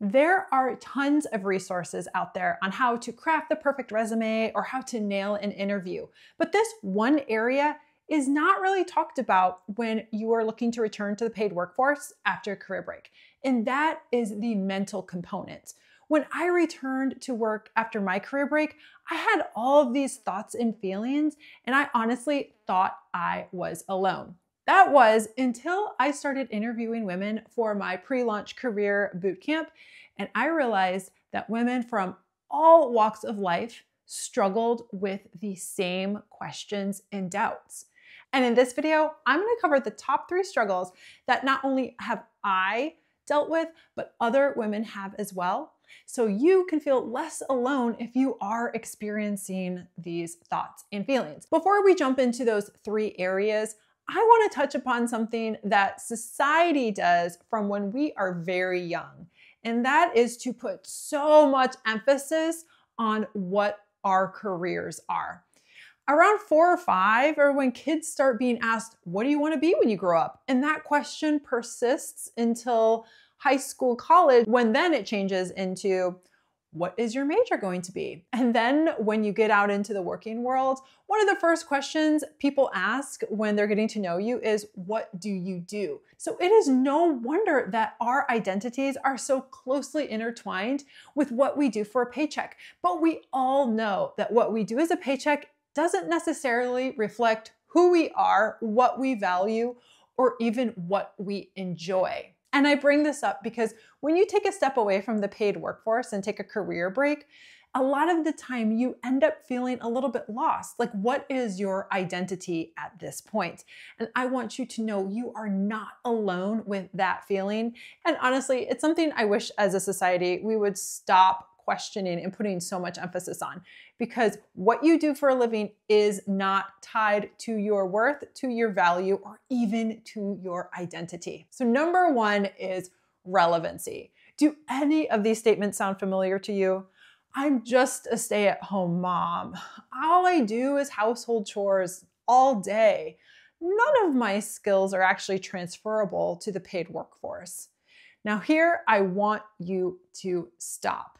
There are tons of resources out there on how to craft the perfect resume or how to nail an interview. But this one area is not really talked about when you are looking to return to the paid workforce after a career break. And that is the mental component. When I returned to work after my career break, I had all of these thoughts and feelings, and I honestly thought I was alone. That was until I started interviewing women for my pre-launch career bootcamp, and I realized that women from all walks of life struggled with the same questions and doubts. And in this video, I'm going to cover the top 3 struggles that not only have I dealt with, but other women have as well, so you can feel less alone if you are experiencing these thoughts and feelings. Before we jump into those 3 areas, I want to touch upon something that society does from when we are very young, and that is to put so much emphasis on what our careers are. Around 4 or 5 are when kids start being asked, what do you want to be when you grow up? And that question persists until high school, college, when then it changes into, what is your major going to be? And then when you get out into the working world, one of the first questions people ask when they're getting to know you is, what do you do? So it is no wonder that our identities are so closely intertwined with what we do for a paycheck. But we all know that what we do as a paycheck doesn't necessarily reflect who we are, what we value, or even what we enjoy. And I bring this up because when you take a step away from the paid workforce and take a career break, a lot of the time you end up feeling a little bit lost. Like, what is your identity at this point? And I want you to know you are not alone with that feeling. And honestly, it's something I wish as a society we would stop questioning and putting so much emphasis on, because what you do for a living is not tied to your worth, to your value, or even to your identity. So number 1 is relevancy. Do any of these statements sound familiar to you? I'm just a stay-at-home mom. All I do is household chores all day. None of my skills are actually transferable to the paid workforce. Now here, I want you to stop.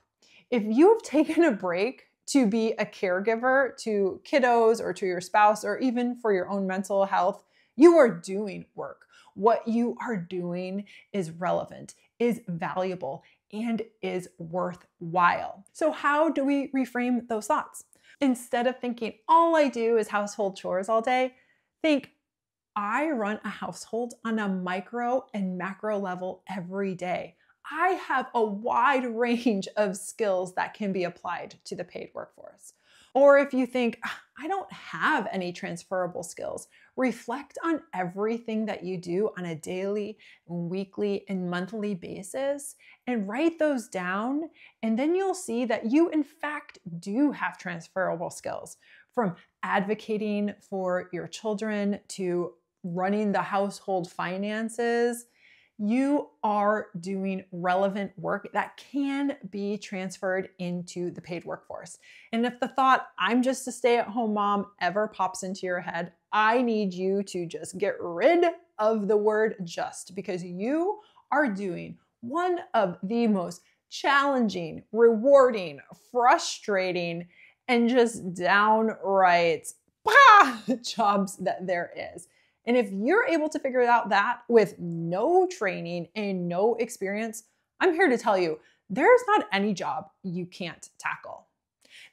If you have taken a break to be a caregiver to kiddos or to your spouse, or even for your own mental health, you are doing work. What you are doing is relevant, is valuable, and is worthwhile. So how do we reframe those thoughts? Instead of thinking, all I do is household chores all day, think, I run a household on a micro and macro level every day. I have a wide range of skills that can be applied to the paid workforce. Or if you think, I don't have any transferable skills, reflect on everything that you do on a daily, weekly, and monthly basis and write those down. And then you'll see that you, in fact, do have transferable skills, from advocating for your children to running the household finances. You are doing relevant work that can be transferred into the paid workforce. And if the thought, I'm just a stay-at-home mom, ever pops into your head, I need you to just get rid of the word just, because you are doing one of the most challenging, rewarding, frustrating, and just downright jobs that there is. And if you're able to figure out that with no training and no experience, I'm here to tell you, there's not any job you can't tackle.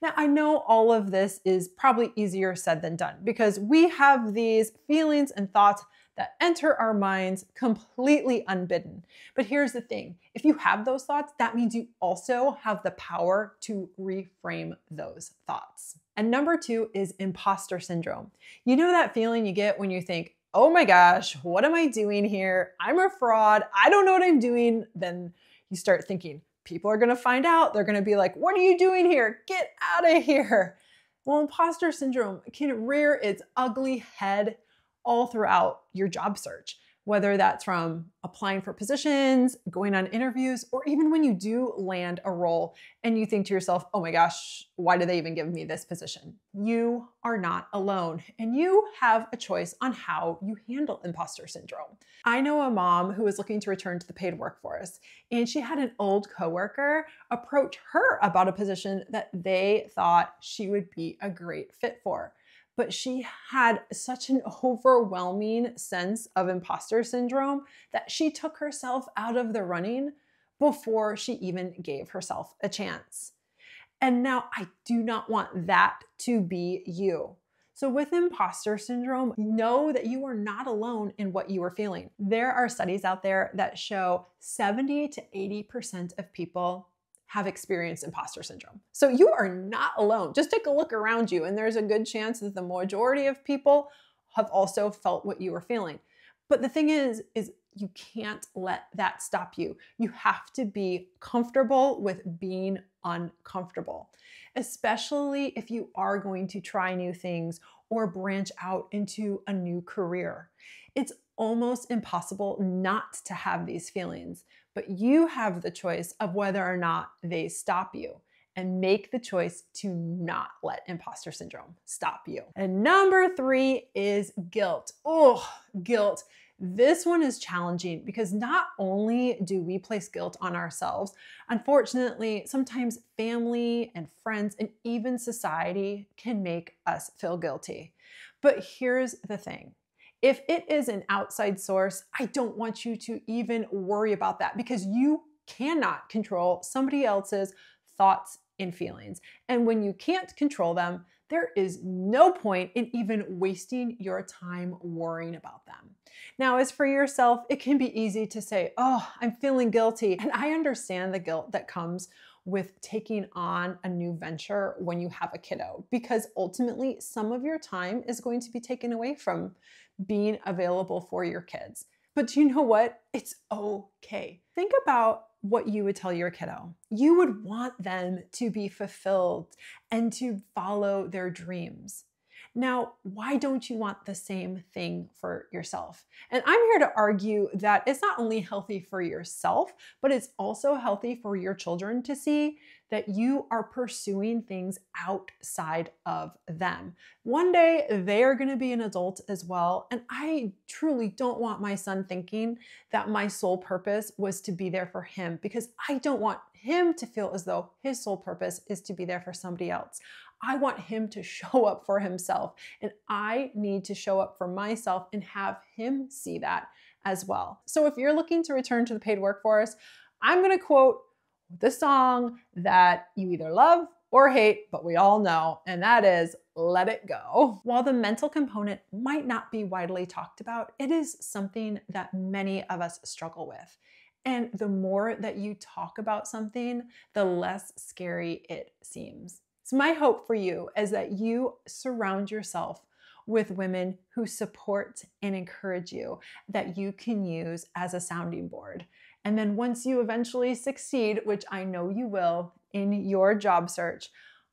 Now, I know all of this is probably easier said than done, because we have these feelings and thoughts that enter our minds completely unbidden. But here's the thing, if you have those thoughts, that means you also have the power to reframe those thoughts. And number 2 is imposter syndrome. You know that feeling you get when you think, oh my gosh, what am I doing here? I'm a fraud. I don't know what I'm doing. Then you start thinking, people are going to find out. They're going to be like, what are you doing here? Get out of here. Well, imposter syndrome can rear its ugly head all throughout your job search. whether that's from applying for positions, going on interviews, or even when you do land a role and you think to yourself, oh my gosh, why did they even give me this position? You are not alone, and you have a choice on how you handle imposter syndrome. I know a mom who was looking to return to the paid workforce, and she had an old coworker approach her about a position that they thought she would be a great fit for. But she had such an overwhelming sense of imposter syndrome that she took herself out of the running before she even gave herself a chance. And now I do not want that to be you. So with imposter syndrome, know that you are not alone in what you are feeling. There are studies out there that show 70 to 80% of people have experienced imposter syndrome. So you are not alone. Just take a look around you, and there's a good chance that the majority of people have also felt what you are feeling. But the thing is you can't let that stop you. You have to be comfortable with being uncomfortable, especially if you are going to try new things or branch out into a new career. It's almost impossible not to have these feelings, but you have the choice of whether or not they stop you, and make the choice to not let imposter syndrome stop you. And number 3 is guilt. Oh, guilt. This one is challenging because not only do we place guilt on ourselves, unfortunately, sometimes family and friends and even society can make us feel guilty. But here's the thing. If it is an outside source, I don't want you to even worry about that because you cannot control somebody else's thoughts and feelings. And when you can't control them, there is no point in even wasting your time worrying about them. Now, as for yourself, it can be easy to say, oh, I'm feeling guilty. And I understand the guilt that comes with taking on a new venture when you have a kiddo, because ultimately some of your time is going to be taken away from being available for your kids. But you know what? It's okay. Think about what you would tell your kiddo. You would want them to be fulfilled and to follow their dreams. Now, why don't you want the same thing for yourself? And I'm here to argue that it's not only healthy for yourself, but it's also healthy for your children to see that you are pursuing things outside of them. One day, they are going to be an adult as well. And I truly don't want my son thinking that my sole purpose was to be there for him, because I don't want him to feel as though his sole purpose is to be there for somebody else. I want him to show up for himself, and I need to show up for myself and have him see that as well. So if you're looking to return to the paid workforce, I'm going to quote the song that you either love or hate, but we all know, and that is Let It Go. While the mental component might not be widely talked about, it is something that many of us struggle with. And the more that you talk about something, the less scary it seems. So my hope for you is that you surround yourself with women who support and encourage you, that you can use as a sounding board. And then once you eventually succeed, which I know you will in your job search,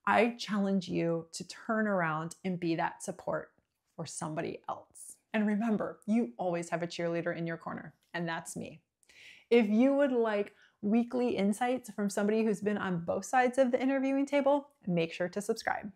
I challenge you to turn around and be that support for somebody else. And remember, you always have a cheerleader in your corner, and that's me. If you would like weekly insights from somebody who's been on both sides of the interviewing table, make sure to subscribe.